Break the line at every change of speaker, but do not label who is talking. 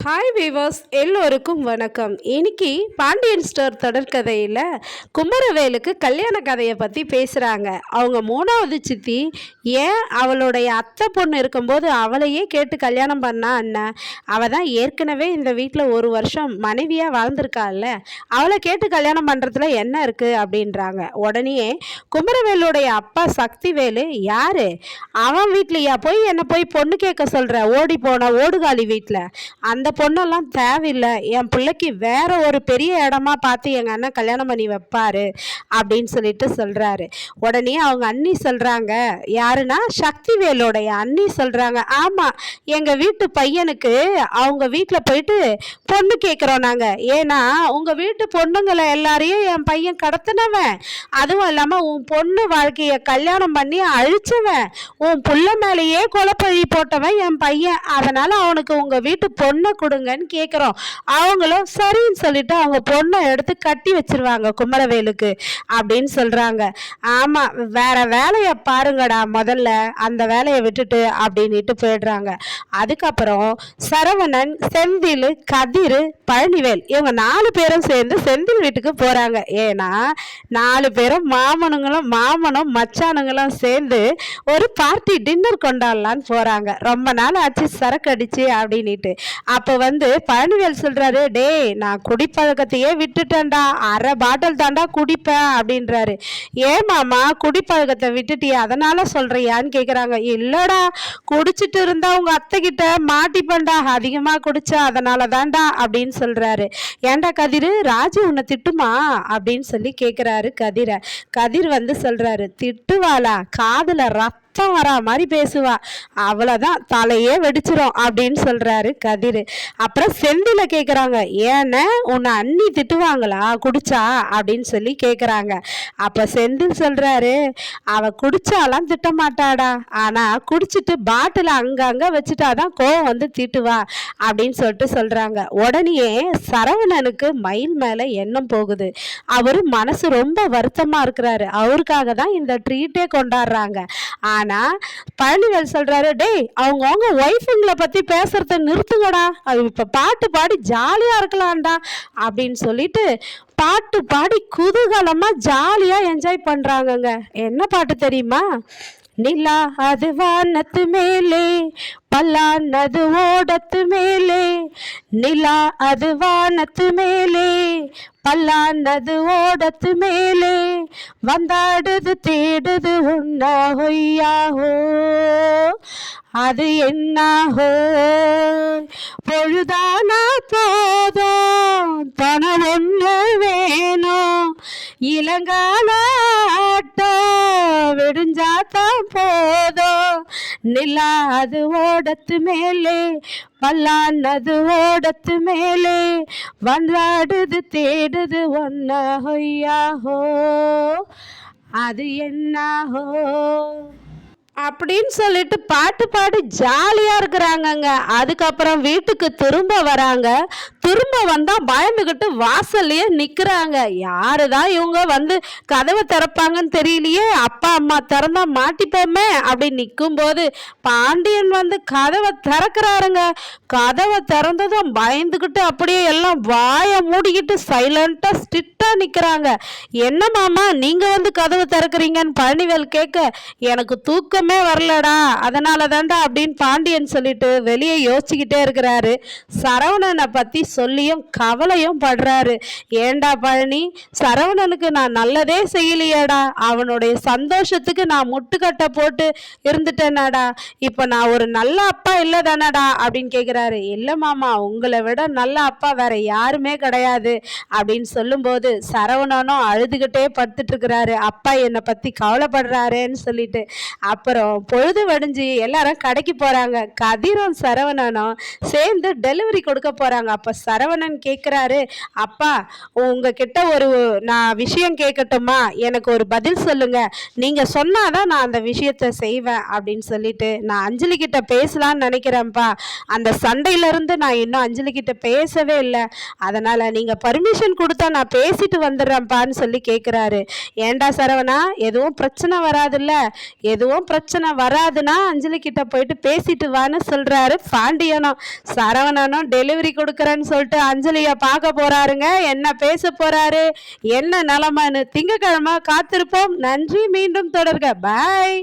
Hi viewers, எல்லோருக்கும் வணக்கம். இன்னைக்கு பாண்டியன் ஸ்டோர் தொடர்கதையில் குமரவேலுக்கு கல்யாண கதையை பற்றி பேசுகிறாங்க. அவங்க மூணாவது சித்தி ஏன் அவளுடைய அத்தை பொண்ணு இருக்கும்போது அவளையே கேட்டு கல்யாணம் பண்ணா அண்ணன், அவள் தான் ஏற்கனவே இந்த வீட்டில் ஒரு வருஷம் மனைவியாக வாழ்ந்திருக்காள்ல, அவளை கேட்டு கல்யாணம் பண்ணுறதுல என்ன இருக்குது அப்படின்றாங்க. உடனே குமரவேலுடைய அப்பா சக்திவேலு, யாரு அவன் வீட்லையா போய் என்னை போய் பொண்ணு கேட்க சொல்கிற, ஓடி போன ஓடுகாலி வீட்டில் அந்த பொண்ணெல்லாம் தேவையில்லை, என் பிள்ளைக்கு வேற ஒரு பெரிய இடமா பார்த்து எங்கள் அண்ணன் கல்யாணம் பண்ணி வைப்பாரு அப்படின்னு சொல்லிட்டு சொல்கிறாரு. உடனே அவங்க அண்ணி சொல்கிறாங்க, யாருன்னா சக்திவேலோடைய அண்ணி சொல்கிறாங்க, ஆமாம் எங்கள் வீட்டு பையனுக்கு அவங்க வீட்டில் போயிட்டு பொண்ணு கேட்குறோம் நாங்கள். ஏன்னா உங்கள் வீட்டு பொண்ணுங்களை எல்லாரையும் என் பையன் கடத்தினவன், அதுவும் இல்லாமல் உன் பொண்ணு வாழ்க்கையை கல்யாணம் பண்ணி அழிச்சவன், உன் புள்ள மேலேயே கொலைப்பழி போட்டவன் என் பையன், அதனால் அவனுக்கு உங்கள் வீட்டு பொண்ணை கொடுங்கன்னு கேட்குறோம். அவங்களும் சரின்னு சொல்லிட்டு அவங்க பொண்ணை எடுத்து கட்டி வச்சிருவாங்க குமரவேலுக்கு அப்படின்னு சொல்கிறாங்க. ஆமாம், வேற வேலையை பாருங்கடா முதல்ல, அந்த வேலையை விட்டுட்டு அப்படின்ட்டு போயிடுறாங்க. அதுக்கப்புறம் சரவணன், செந்தில், கதிர், பழனிவேல் இவங்க 4 பேரும் சேர்ந்து செந்தில் வீட்டுக்கு போகிறாங்க. ஏன்னா 4 பேரும் மாமனும் மச்சானுங்களும் சேர்ந்து ஒரு பார்ட்டி டின்னர் கொண்டாடலான்னு போகிறாங்க. ரொம்ப நாள் ஆச்சு சரக்கு அடிச்சு அப்படின்ட்டு. அப்போ பழனிவேல் சொல்கிறாரு, டேய் நான் குடிப்பழக்கத்தையே விட்டுட்டேன்டா, அரை பாட்டில் தாண்டா குடிப்பேன் அப்படின்றாரு. ஏமாமா குடிப்பழக்கத்தை விட்டுட்டியா அதனால சொல்கிறியான்னு கேட்குறாங்க. இல்லைடா, குடிச்சிட்டு இருந்தா உங்கள் அத்தை கிட்ட மாட்டிப்பண்டா, அதிகமாக குடிச்சா அதனால தாண்டா அப்படின்னு சொல்கிறாரு. ஏண்டா கதிர், ராஜு உன்னை திட்டுமா அப்படின்னு சொல்லி கேட்குறாரு கதிரை. கதிர் சொல்கிறாரு, திட்டுவாளா, காதில் ரத்தம் வரா மாதிரி பேசுவா, அவ்வளோதான் தலையே வெடிச்சிரும் அப்படின்னு சொல்கிறாரு கதிர். அப்புறம் செந்தில கேட்குறாங்க, ஏன்னு உன்னை அண்ணி திட்டுவாங்களா குடிச்சா அப்படின்னு சொல்லி கேட்குறாங்க. அப்போ செந்தில் சொல்கிறாரு, அவள் குடிச்சாலாம் திட்ட மாட்டாடா, ஆனால் குடிச்சிட்டு பாட்டில் அங்கங்கே வச்சுட்டாதான் கோவம் திட்டுவா அப்படின்னு சொல்லிட்டு சொல்கிறாங்க. உடனே சரவணனுக்கு மயில் மேலே எண்ணம் போகுது. அவர் மனசு ரொம்ப வருத்தமாக இருக்கிறாரு. அவருக்காக தான் இந்த ட்ரீட்டே கொண்டாடுறாங்க. ஆனால் பழனிவேல் சொல்கிறாரு, டேய் அவங்க ஒய்ஃபுங்களை பற்றி பேசுகிறத நிறுத்துங்கடா, அது இப்போ பாட்டு பாடி ஜாலியாக இருக்கலாம்டா அப்படின்னு சொல்லிட்டு பாட்டு பாடி குதூகலமாக ஜாலியாக என்ஜாய் பண்ணுறாங்கங்க. என்ன பாட்டு தெரியுமா? நிலா அது வானத்து மேலே, பல்லானது ஓடத்து மேலே, நிலா அது வானத்து மேலே, பல்லானது ஓடத்து மேலே, வந்தாடுது தேடுது உன்னா ஹொய்யாஹோ, அது என்னாஹோ, பொழுதானா போதும் தன ஒன்று வேணும், இளங்கால ஆட்டம் விடிஞ்சாத்தான் போதும், நிலா அது ஓடத்து மேலே, பல்லானது ஓடத்து மேலே, வந்தாடுது தேடுது ஒன்னா ஹொய்யாஹோ, அது என்னாஹோ அப்படின்னு சொல்லிட்டு பாட்டு பாடி ஜாலியாக இருக்கிறாங்கங்க. அதுக்கப்புறம் வீட்டுக்கு திரும்ப வராங்க. திரும்ப வந்தால் பயந்துக்கிட்டு வாசல்லையே நிற்கிறாங்க. யாரு தான் இவங்க கதவை திறப்பாங்கன்னு தெரியலையே, அப்பா அம்மா திறந்தா மாட்டிப்போமே அப்படின்னு நிற்கும்போது பாண்டியன் கதவை திறக்கிறாருங்க. கதவை திறந்ததும் பயந்துக்கிட்டு அப்படியே எல்லாம் வாயை மூடிக்கிட்டு சைலண்ட்டாக ஸ்ட்ரிக்டாக நிற்கிறாங்க. என்ன மாமா நீங்கள் கதவை திறக்கிறீங்கன்னு பழனிவேல் கேட்க, எனக்கு தூக்கம் வரலடா அதனால தாண்டா அப்படின்னு பாண்டியன் சொல்லிட்டு வெளியே யோசிச்சுக்கிட்டே இருக்கிறாரு. சரவணனை பத்தி சொல்லியும் கவலையும் படுறாரு. ஏண்டா பழனி, சரவணனுக்கு நான் நல்லதே செய்யலையேடா, அவனுடைய சந்தோஷத்துக்கு நான் முட்டுக்கட்டை போட்டு இருந்துட்டேனாடா, இப்போ நான் ஒரு நல்ல அப்பா இல்லை தானடா அப்படின்னு கேட்குறாரு. இல்லை மாமா, உங்களை விட நல்ல அப்பா வேற யாருமே கிடையாது அப்படின்னு சொல்லும்போது சரவணனும் அழுதுகிட்டே படுத்துட்டு இருக்கிறாரு. அப்பா என்னை பத்தி கவலைப்படுறாருன்னு சொல்லிட்டு. அப்புறம் பொழுது வடிஞ்சு எல்லாரும் கடைக்கு போறாங்க. கதிரும் சரவணனும் சேர்ந்து டெலிவரி கொடுக்க போறாங்க. அப்ப சரவணன் கேட்கிறாரு, அப்பா உங்ககிட்ட நான் விஷயம் கேட்கட்டுமா, எனக்கு ஒரு பதில் சொல்லுங்க, நீங்க சொன்னாதான் நான் அந்த விஷயத்த செய்வேன் அப்படின்னு சொல்லிட்டு, நான் அஞ்சலி கிட்ட பேசலான்னு நினைக்கிறேன்ப்பா, அந்த சண்டையில இருந்து நான் இன்னும் அஞ்சலி கிட்ட பேசவே இல்லை, அதனால நீங்க பர்மிஷன் கொடுத்தா நான் பேசிட்டு வந்துடுறேன்ப்பான்னு சொல்லி கேட்கிறாரு. ஏண்டா சரவணா, எதுவும் பிரச்சனை வராதுல்ல? எதுவும் பிரச்சனை பிரச்சனை வராதுன்னா அஞ்சலி கிட்ட போயிட்டு பேசிட்டு வான்னு சொல்றாரு பாண்டியனும். சரவணனும் டெலிவரி கொடுக்குறேன்னு சொல்லிட்டு அஞ்சலியை பார்க்க போறாருங்க. என்ன பேச போறாரு, என்ன நிலைமைன்னு திங்கக்கிழமை காத்திருப்போம். நன்றி, மீண்டும் தொடர்க. பாய்.